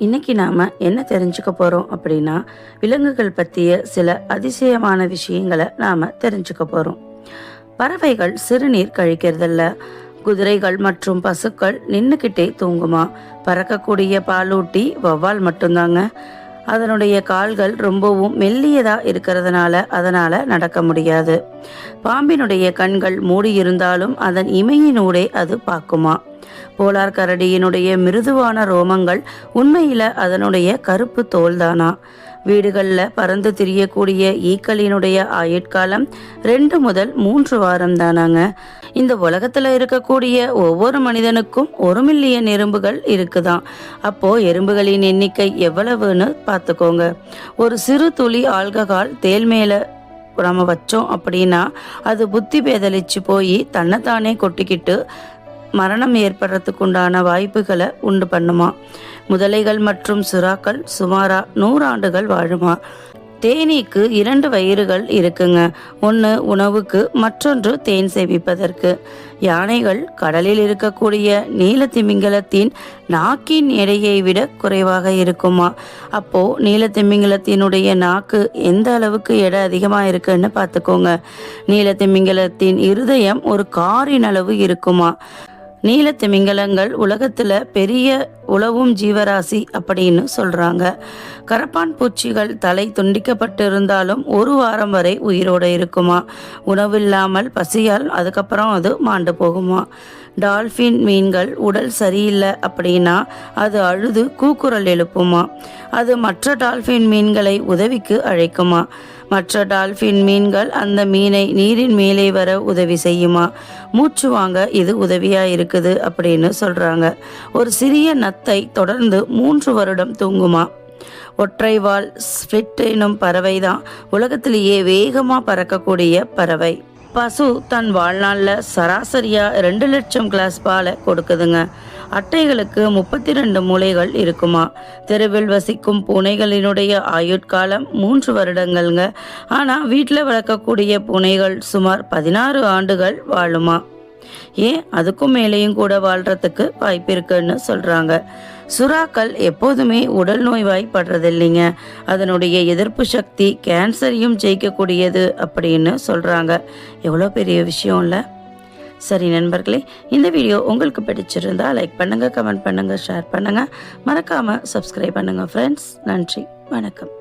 இன்னைக்கு நாம் என்ன தெரிஞ்சுக்க போகிறோம் அப்படின்னா, விலங்குகள் பற்றிய சில அதிசயமான விஷயங்களை நாம் தெரிஞ்சுக்க போகிறோம். பறவைகள் சிறுநீர் கழிக்கிறதில்ல. குதிரைகள் மற்றும் பசுக்கள் நின்றுக்கிட்டே தூங்குமா. பறக்கக்கூடிய பாலூட்டி வௌவால் மட்டும்தாங்க. அதனுடைய கால்கள் ரொம்பவும் மெல்லியதாக இருக்கிறதுனால அதனால் நடக்க முடியாது. பாம்பினுடைய கண்கள் மூடி இருந்தாலும் அதன் இமையினூடே அது பார்க்குமா. போலார் கரடியினுடைய மிருதுவான ரோமங்கள் உண்மையில் அதனுடைய கருப்பு தோல்தானா. வீடுகளில் பறந்து திரியக்கூடிய ஈக்களினுடைய ஆயுட்காலம் 2 முதல் 3 வாரம் தானாங்க. இந்த உலகத்தில் இருக்கக்கூடிய ஒவ்வொரு மனிதனுக்கும் 1 மில்லியன் எறும்புகள் இருக்குதான். அப்போது எறும்புகளின் எண்ணிக்கை எவ்வளவுன்னு பார்த்துக்கோங்க. ஒரு சிறு துளி ஆல்கஹால் தேல் மேலே நம்ம வச்சோம் அப்படின்னா அது புத்தி பேதலிச்சு போய் தன்னைத்தானே கொட்டிக்கிட்டு மரணம் ஏற்படுறதுக்கு உண்டான வாய்ப்புகளை உண்டு பண்ணுமா. முதலைகள் மற்றும் சுறாக்கள் சுமாரா 100 ஆண்டுகள் வாழுமா. தேனீக்கு 2 வயிறுகள் இருக்குங்க. ஒன்று உணவுக்கு, மற்றொன்று தேன் சேமிப்பதற்கு. யானைகள் கடலில் இருக்கக்கூடிய நீலத்திமிங்கலத்தின் நாக்கின் எடையை விட குறைவாக இருக்குமா. அப்போ நீலத்திமிங்கலத்தினுடைய நாக்கு எந்த அளவுக்கு எடை அதிகமாக இருக்குன்னு பார்த்துக்கோங்க. நீலத்திமிங்கலத்தின் இருதயம் ஒரு காரின் அளவு இருக்குமா. நீலத்திமிங்கலங்கள் உலகத்தில் பெரிய உழவும் ஜீவராசி அப்படின்னு சொல்கிறாங்க. கரப்பான் பூச்சிகள் தலை துண்டிக்கப்பட்டிருந்தாலும் 1 வாரம் வரை உயிரோடு இருக்குமா. உணவில்லாமல் பசியால் அதுக்கப்புறம் அது மாண்டு போகுமா. டால்ஃபின் மீன்கள் உடல் சரியில்லை அப்படின்னா அது அழுது கூக்குரல் எழுப்புமா. அது மற்ற டால்ஃபின் மீன்களை உதவிக்கு அழைக்குமா. மற்ற டால்ஃபின் மீன்கள் அந்த மீனை நீரின் மேலே வர உதவி செய்யுமா. மூச்சு வாங்க இது உதவியாக இருக்குது அப்படின்னு சொல்கிறாங்க. ஒரு சிறிய நத்தை தொடர்ந்து 3 வருடம் தூங்குமா. ஒற்றைவால் ஸ்பிளிட் எனும் பறவை தான் உலகத்திலேயே வேகமாக பறக்கக்கூடிய பறவை. பசு தன் வாழ்நாளில் சராசரியாக 2 லட்சம் கிளாஸ் பாலை கொடுக்குதுங்க. அட்டைகளுக்கு 32 மூளைகள் இருக்குமா. தெருவில் வசிக்கும் பூனைகளினுடைய ஆயுட்காலம் 3 வருடங்கள்ங்க. ஆனால் வீட்டில் வளர்க்கக்கூடிய பூனைகள் சுமார் 16 ஆண்டுகள் வாழுமா. ஏன் அதுக்கும் மேலேயும் கூட வாழ்கிறதுக்கு வாய்ப்பு இருக்குன்னு சொல்கிறாங்க. சுறாக்கள் எப்போதுமே உடல் நோய்வாய்ப்படுறதில்லைங்க. அதனுடைய எதிர்ப்பு சக்தி கேன்சரையும் ஜெயிக்கக்கூடியது அப்படின்னு சொல்கிறாங்க. எவ்வளோ பெரிய விஷயம் இல்லை. சரி நண்பர்களே, இந்த வீடியோ உங்களுக்கு பிடிச்சிருந்தா லைக் பண்ணுங்கள், கமெண்ட் பண்ணுங்கள், ஷேர் பண்ணுங்கள், மறக்காமல் சப்ஸ்கிரைப் பண்ணுங்கள் ஃப்ரெண்ட்ஸ். நன்றி, வணக்கம்.